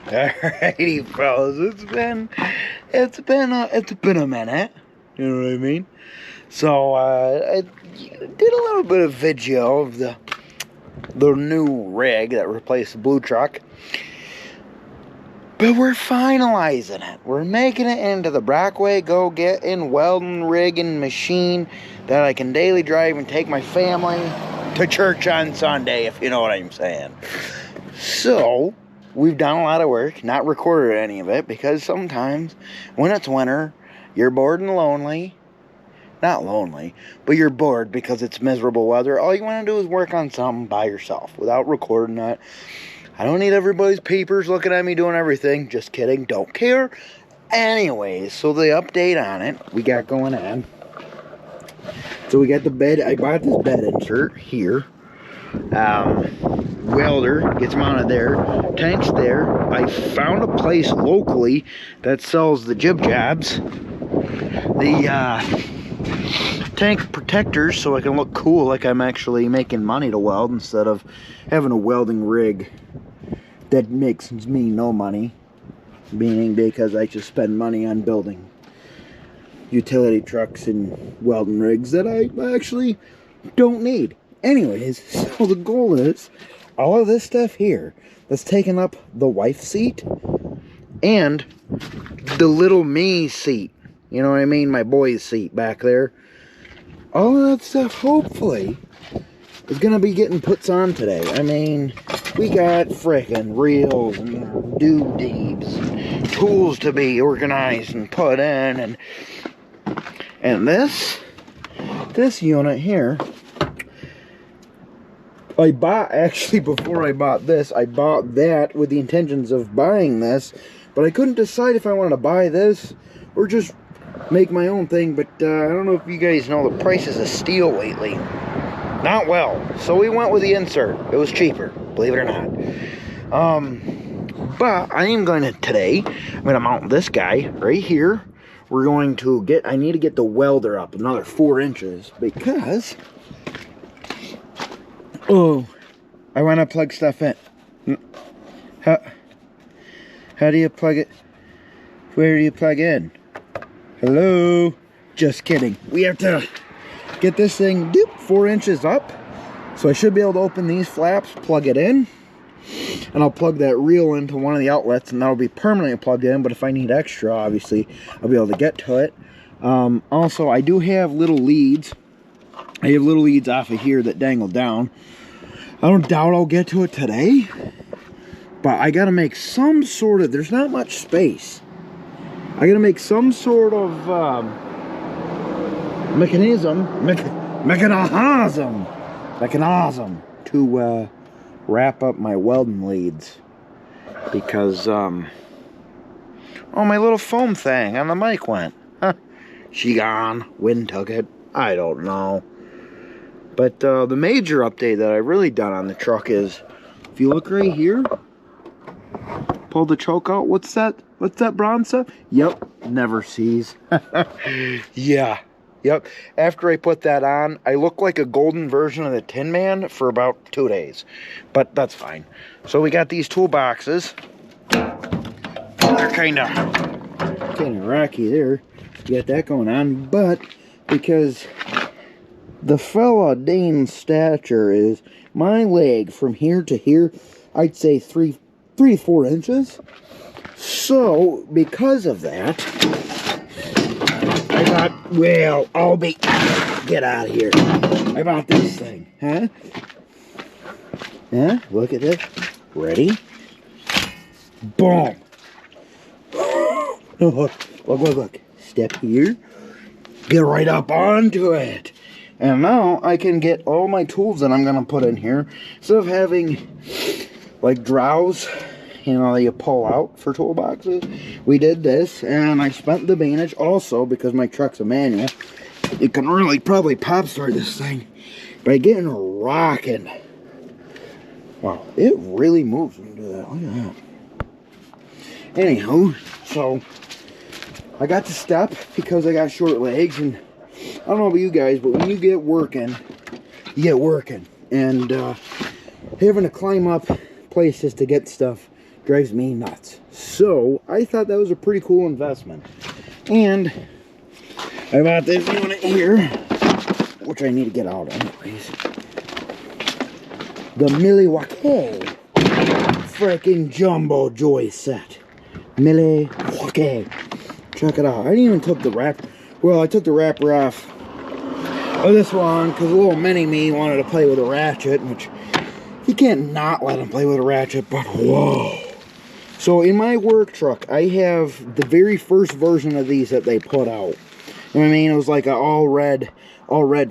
Alrighty, fellas, it's been a minute. You know what I mean? So I did a little bit of video of the new rig that replaced the blue truck, but we're finalizing it. We're making it into the Brockway-go-gettin Weldin-riggin machine that I can daily drive and take my family to church on Sunday, if you know what I'm saying. So we've done a lot of work, not recorded any of it, because sometimes when it's winter, you're bored and lonely. Not lonely, but you're bored because it's miserable weather. All you want to do is work on something by yourself without recording it. I don't need everybody's papers looking at me doing everything. Just kidding, don't care. Anyways, so the update on it we got going on. So we got the bed. I bought this bed insert here. Welder gets mounted there, tank's there. I found a place locally that sells the jib jabs, the tank protectors, so I can look cool like I'm actually making money to weld instead of having a welding rig that makes me no money, meaning because I just spend money on building utility trucks and welding rigs that I actually don't need. Anyways, so the goal is all of this stuff here that's taking up the wife's seat and the little me seat, you know what I mean, my boy's seat back there, all of that stuff hopefully is gonna be getting puts on today. I mean, we got frickin' reels and doodads, tools to be organized and put in, and this unit here I bought, actually, before I bought this, I bought that with the intentions of buying this, but I couldn't decide if I wanted to buy this or just make my own thing. But I don't know if you guys know the prices of steel lately. Not well. So we went with the insert. It was cheaper, believe it or not. But I am going to, today, I'm going to mount this guy right here. We're going to get, I need to get the welder up another 4 inches because... oh, I want to plug stuff in. How do you plug it? Where do you plug in? Hello? Just kidding. We have to get this thing 4 inches up. So I should be able to open these flaps, plug it in. And I'll plug that reel into one of the outlets, and that'll be permanently plugged in. But if I need extra, obviously, I'll be able to get to it. Also, I do have little leads. I have little leads off of here that dangle down. I don't doubt I'll get to it today, but I gotta make some sort of, there's not much space. I gotta make some sort of mechanism to wrap up my welding leads, because oh, my little foam thing on the mic went. Huh. She gone, wind took it, I don't know. But the major update that I've really done on the truck is, if you look right here, pull the choke out. What's that bronze stuff? Yep, never sees. Yeah, yep. After I put that on, I look like a golden version of the Tin Man for about 2 days. But that's fine. So we got these toolboxes. They're kind of rocky there. You got that going on, but because the fella Dane's stature is my leg from here to here, I'd say 3 to 4 inches. So because of that, I thought, well, get out of here. I bought this thing, huh? Yeah, look at this. Ready? Boom. Look. Step here. Get right up onto it. And now I can get all my tools that I'm going to put in here. Instead of having like drowse, you know, that you pull out for toolboxes, we did this. And I spent the advantage also, because my truck's a manual, you can really probably pop start this thing by getting rocking. Wow, it really moves when you do that. Look at that. Anyhow, so I got to step because I got short legs, and I don't know about you guys, but when you get working, you get working. And having to climb up places to get stuff Drives me nuts. So I thought that was a pretty cool investment. And I bought this unit here, which I need to get out anyways. The Milwaukee freaking jumbo joy set. Milwaukee. Check it out. I didn't even took the wrap. Well, I took the wrapper off of this one because a little mini-me wanted to play with a ratchet, which you can't not let him play with a ratchet, but whoa. So in my work truck, I have the very first version of these that they put out. You know what I mean? It was like an all red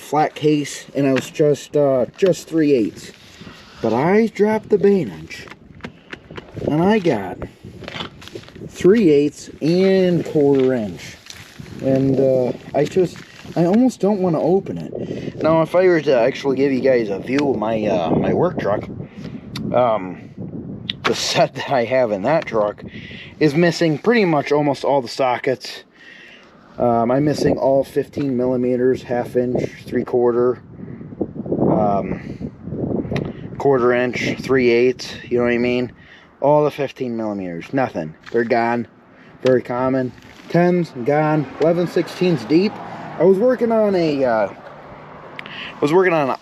flat case, and it was just 3/8. But I dropped the bane inch, and I got 3/8 and 1/4 inch. And I almost don't want to open it. Now, if I were to actually give you guys a view of my my work truck, the set that I have in that truck is missing pretty much almost all the sockets. I'm missing all 15 millimeters, 1/2 inch, 3/4, 1/4 inch, 3/8. You know what I mean? All the 15 millimeters, nothing. They're gone. Very common. 10s gone. 11/16s deep. I was working on an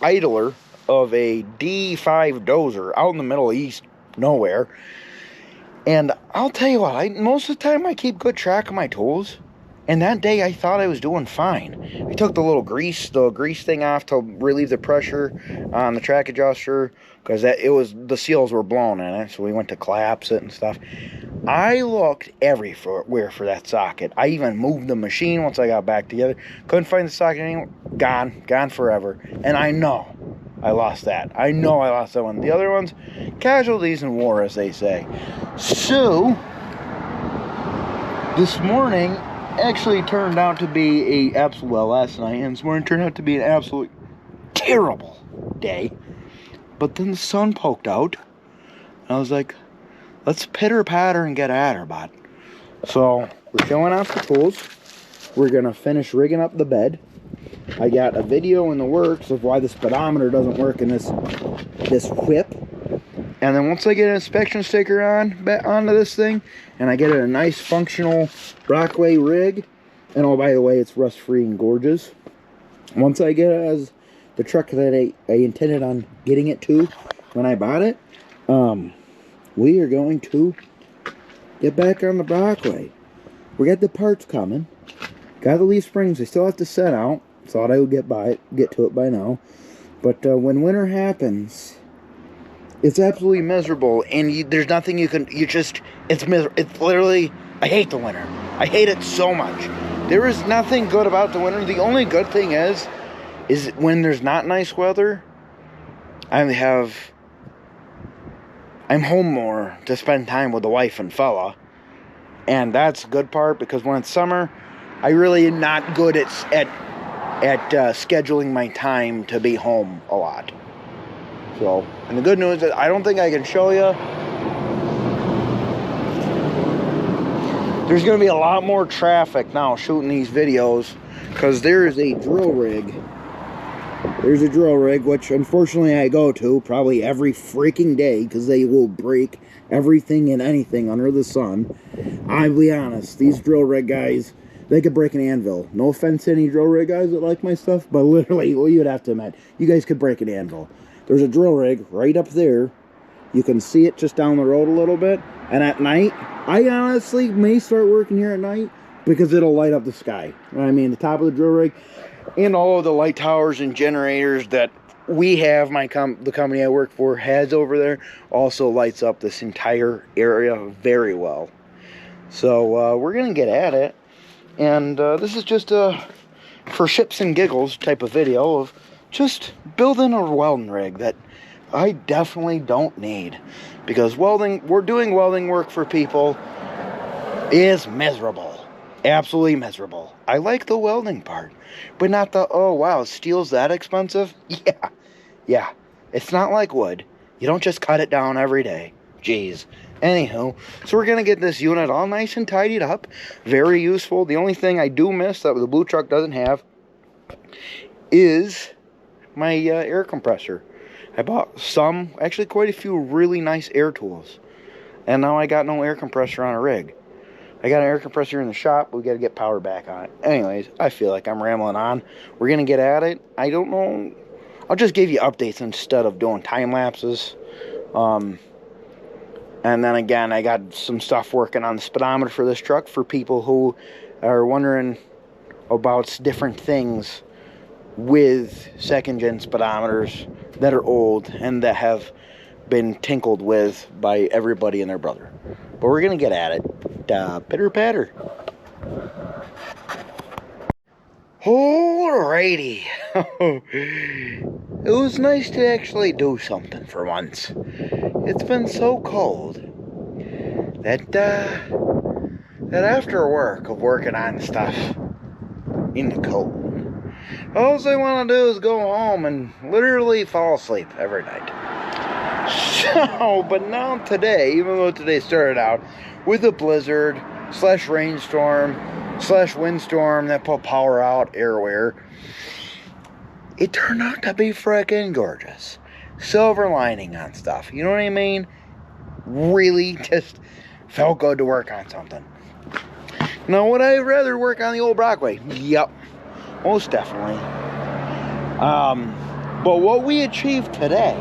idler of a D5 dozer out in the Middle East, nowhere. And I'll tell you what, most of the time I keep good track of my tools. And that day I thought I was doing fine. I took the little grease thing off to relieve the pressure on the track adjuster, because the seals were blown in it, so we went to collapse it and stuff. I looked everywhere for that socket. I even moved the machine once I got back together. Couldn't find the socket anywhere. Gone forever. And I know I lost that. I know I lost that one. The other ones, casualties in war, as they say. So this morning actually turned out to be last night, and this morning turned out to be an absolute terrible day. But then the sun poked out, and I was like, let's pitter-patter and get at her, bud. So we're showing off the tools. We're gonna finish rigging up the bed. I got a video in the works of why the speedometer doesn't work in this whip. And then once I get an inspection sticker onto this thing, and I get it a nice functional Brockway rig, and oh, by the way, it's rust-free and gorgeous. Once I get it as the truck that I intended on getting it to when I bought it, we are going to get back on the Brockway. We got the parts coming. Got the leaf springs. They still have to set out. Thought I would get to it by now. But when winter happens, it's absolutely miserable, and there's nothing you can. It's miserable. It's literally. I hate the winter. I hate it so much. There is nothing good about the winter. The only good thing is when there's not nice weather, I'm home more to spend time with the wife and fella, and that's a good part, because when it's summer, I really am not good at scheduling my time to be home a lot. So, and the good news is I don't think I can show you. There's going to be a lot more traffic now shooting these videos, because there is a drill rig. There's a drill rig, which unfortunately I go to probably every freaking day, because they will break everything and anything under the sun. I'll be honest, these drill rig guys, they could break an anvil. No offense to any drill rig guys that like my stuff, but literally, well, you'd have to admit, you guys could break an anvil. There's a drill rig right up there. You can see it just down the road a little bit. And at night, I honestly may start working here at night, because it'll light up the sky. You know what I mean? The top of the drill rig and all of the light towers and generators that we have, the company I work for has over there, also lights up this entire area very well. So we're going to get at it. And this is just for ships and giggles type of video of just building a welding rig that I definitely don't need, because we're doing welding work for people is miserable. Absolutely miserable. I like the welding part, but not the, oh wow, steel's that expensive? Yeah. It's not like wood. You don't just cut it down every day. Jeez. Anywho, so we're going to get this unit all nice and tidied up. Very useful. The only thing I do miss that the blue truck doesn't have is my air compressor. I bought actually quite a few really nice air tools. And now I got no air compressor on a rig. I got an air compressor in the shop, but we got to get power back on it. Anyways, I feel like I'm rambling on. We're going to get at it. I don't know. I'll just give you updates instead of doing time lapses. And then again, I got some stuff working on the speedometer for this truck for people who are wondering about different things with second-gen speedometers that are old and that have been tinkled with by everybody and their brother. But we're going to get at it. Pitter patter. Alrighty. It was nice to actually do something for once. It's been so cold that after work of working on stuff in the cold, all I want to do is go home and literally fall asleep every night. So, but now today, even though today started out with a blizzard / rainstorm / windstorm that put power out everywhere, it turned out to be freaking gorgeous. Silver lining on stuff, you know what I mean? Really just felt good to work on something. Now, would I rather work on the old Brockway? Yep, most definitely. But what we achieved today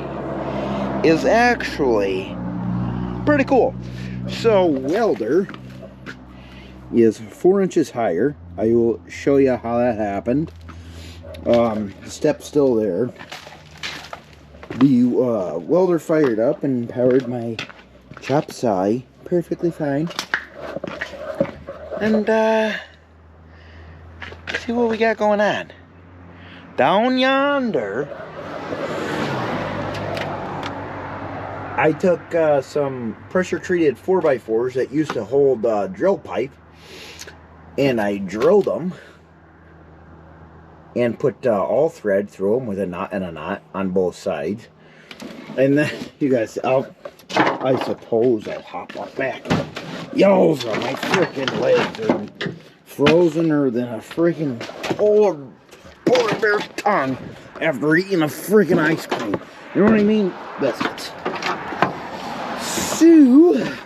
is actually pretty cool. So, welder is 4 inches higher. I will show you how that happened. The step's still there. The welder fired up and powered my chop saw perfectly fine. And see what we got going on. Down yonder, I took some pressure treated 4x4s that used to hold drill pipe, and I drilled them and put all thread through them with a knot and a knot on both sides. And then you guys, I suppose I'll hop up back. Yowza, my freaking legs are frozener than a freaking polar bear's tongue after eating a freaking ice cream. You know what I mean? That's it. So,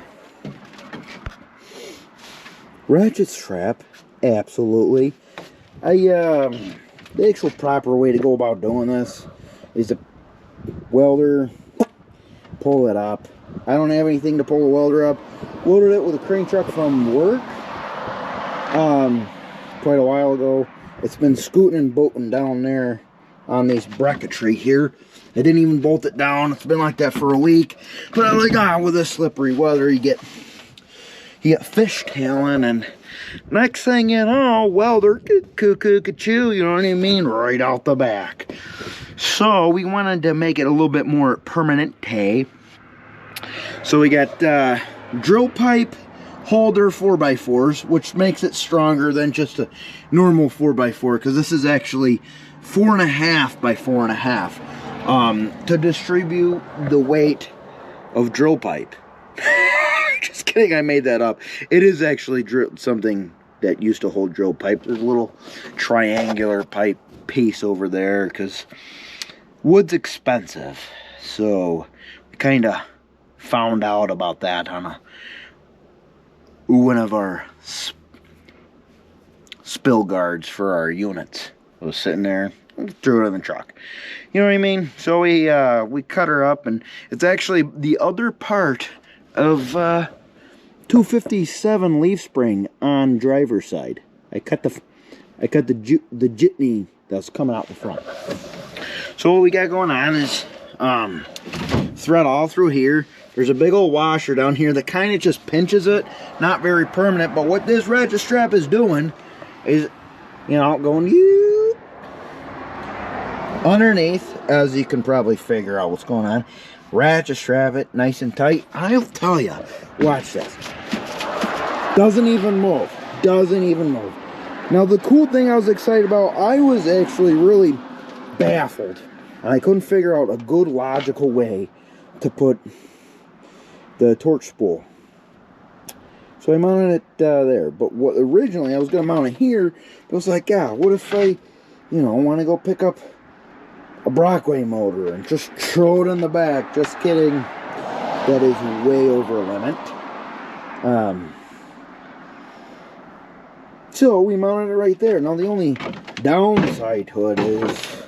ratchet strap, absolutely. The actual proper way to go about doing this is to welder, pull it up. I don't have anything to pull the welder up. Loaded it with a crane truck from work quite a while ago. It's been scooting and bolting down there on this bracketry here. I didn't even bolt it down. It's been like that for a week. But I'm like, with this slippery weather, you get fishtailing, and next thing you know, welder, cuckoo, you know what I mean? Right out the back. So we wanted to make it a little bit more permanente. So we got drill pipe holder 4x4s, which makes it stronger than just a normal 4x4, because this is actually 4.5 by 4.5 to distribute the weight of drill pipe. Just kidding, I made that up. It is actually something that used to hold drill pipe. There's a little triangular pipe piece over there, because wood's expensive. So we kind of found out about that on one of our spill guards for our units. I was sitting there, threw it in the truck. You know what I mean? So we cut her up, and it's actually the other part of 257 leaf spring on driver's side. I cut the jitney that's coming out the front. So what we got going on is thread all through here. There's a big old washer down here that kind of just pinches it. Not very permanent, but what this ratchet strap is doing is, going underneath, as you can probably figure out what's going on. Ratchet strap it nice and tight. I'll tell you, watch this. Doesn't even move. Doesn't even move. Now the cool thing I was excited about, I was actually really baffled. And I couldn't figure out a good logical way to put the torch spool. So I mounted it there. But what originally I was going to mount it here, but I was like, what if I, want to go pick up a Brockway motor and just throw it in the back? Just kidding. that is way over limit. So we mounted it right there. Now the only downside to it is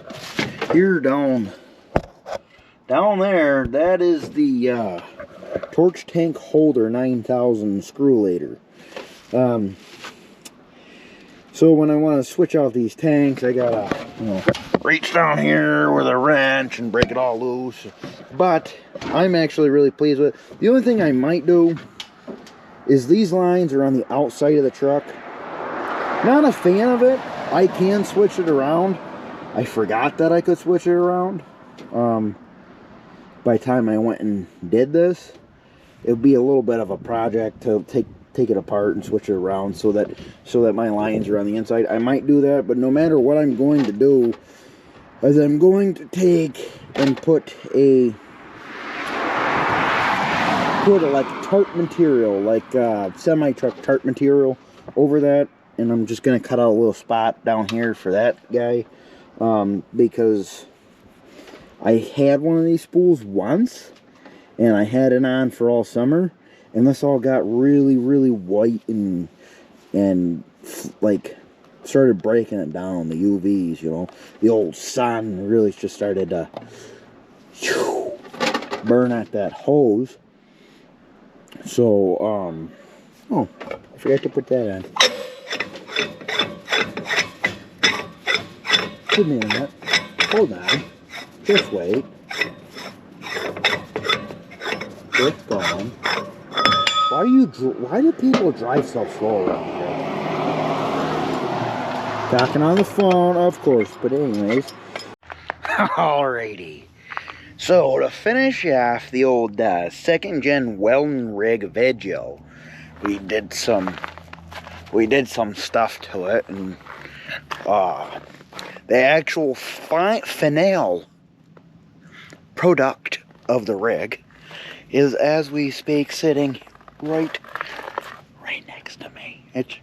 here down there, that is the torch tank holder 9000 screw later. So when I want to switch out these tanks, I gotta, you know, reach down here with a wrench and break it all loose. But I'm actually really pleased with it. The only thing I might do is these lines are on the outside of the truck. Not a fan of it. I can switch it around. I forgot that I could switch it around. By the time I went and did this, it would be a little bit of a project to take it apart and switch it around so that my lines are on the inside. I might do that, but no matter what I'm going to do, is I'm going to take and put like tarp material, like semi-truck tarp material over that, and I'm just going to cut out a little spot down here for that guy, because I had one of these spools once, and I had it on for all summer, and this all got really, really white and like started breaking it down, the UVs, you know. The old sun really just started to burn at that hose. So, oh, I forgot to put that on. Give me a minute. Hold on. Just wait. It's gone. Why do people drive so slow around here? Talking on the phone, of course, but anyways. Alrighty. So, to finish off the old second gen Weldin-rig video, we did some stuff to it, and the actual final product of the rig is, as we speak, sitting right next to me. It's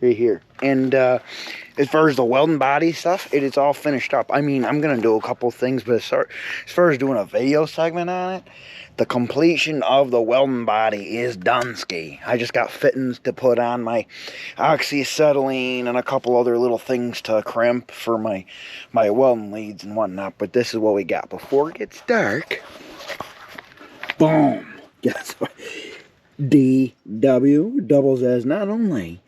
right here. And as far as the welding body stuff, it is all finished up. I mean, I'm gonna do a couple things, but as far as doing a video segment on it, the completion of the welding body is done-ski. I just got fittings to put on my oxyacetylene and a couple other little things to crimp for my welding leads and whatnot. But this is what we got. Before it gets dark, boom! Guess what? DW doubles as not only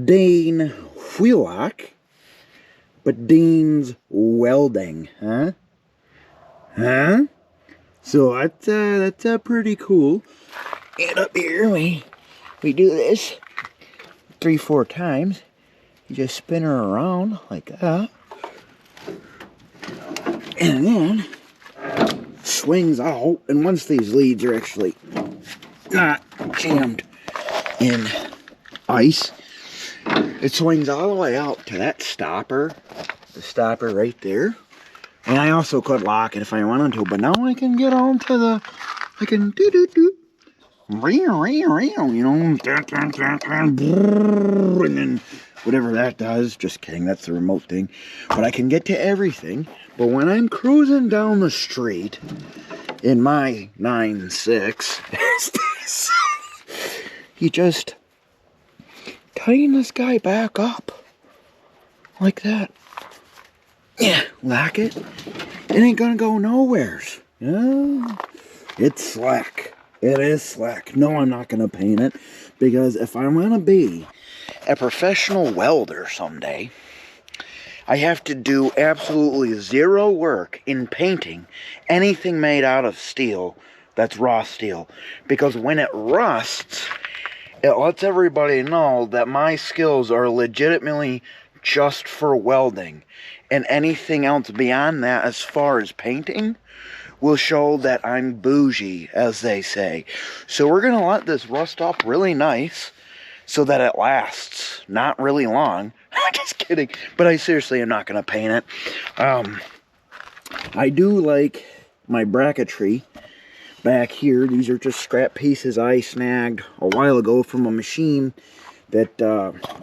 Dean Wheelock, but Dean's Welding, huh? So that's pretty cool. And up here we do this 3-4 times. You just spin her around like that, and then swings out. And once these leads are actually not jammed in ice, it swings all the way out to that stopper, the stopper right there. And I also could lock it if I wanted to, but now I can get on to the, I can do, you know, and then whatever that does. Just kidding, that's the remote thing. But I can get to everything. But when I'm cruising down the street in my 9.6, you just tighten this guy back up like that. Yeah, lock it. It ain't gonna go nowheres. Yeah, it's slack. It is slack. No, I'm not gonna paint it, because if I want to be a professional welder someday, I have to do absolutely zero work in painting anything made out of steel that's raw steel, because when it rusts, it lets everybody know that my skills are legitimately just for welding, and anything else beyond that, as far as painting, will show that I'm bougie, as they say. So we're gonna let this rust up really nice so that it lasts not really long. Just kidding, but I seriously am not gonna paint it. I do like my bracketry back here. These are just scrap pieces I snagged a while ago from a machine that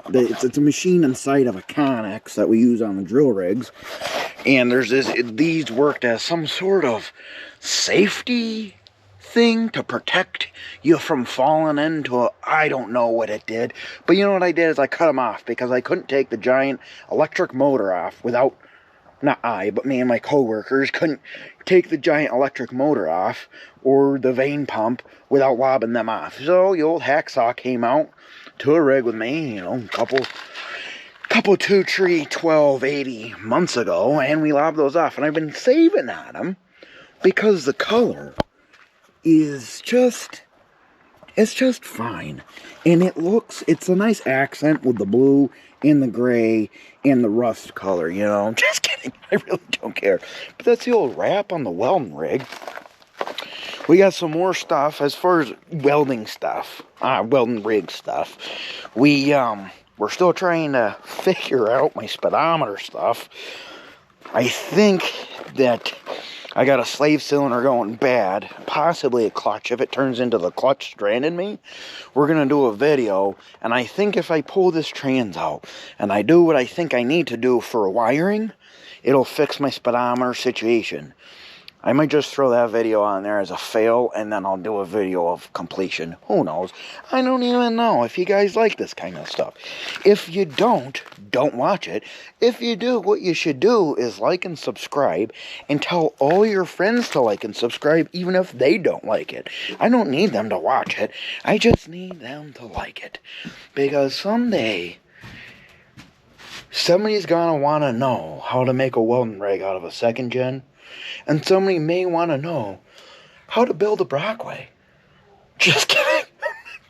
it's a machine inside of a Connex that we use on the drill rigs, and there's these worked as some sort of safety thing to protect you from falling into a, I don't know what it did. But you know what I did is I cut them off because I couldn't take the giant electric motor off without, not I, but me and my coworkers couldn't take the giant electric motor off or the vane pump without lobbing them off. So the old hacksaw came out to a rig with me, you know, couple 2-tree 1280 months ago, and we lobbed those off. And I've been saving on them because the color is just, it's just fine. And it's a nice accent with the blue and the gray and the rust color, you know. Just kidding, I really don't care. But that's the old wrap on the welding rig. We got some more stuff as far as welding stuff, welding rig stuff. We're still trying to figure out my speedometer stuff. I think that I got a slave cylinder going bad, possibly a clutch. If it turns into the clutch stranding me, we're going to do a video. And I think if I pull this trans out and I do what I think I need to do for wiring, it'll fix my speedometer situation. I might just throw that video on there as a fail, and then I'll do a video of completion. Who knows? I don't even know if you guys like this kind of stuff. If you don't watch it. If you do, what you should do is like and subscribe, and tell all your friends to like and subscribe, even if they don't like it. I don't need them to watch it. I just need them to like it. Because someday, somebody's gonna want to know how to make a welding rig out of a second gen. And somebody may want to know how to build a Brockway. Just kidding.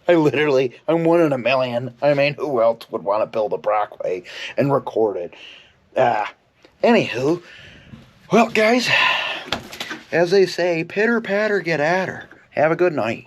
I'm one in a million. I mean, who else would want to build a Brockway and record it? Anywho, well, guys, as they say, pitter patter, get at her. Have a good night.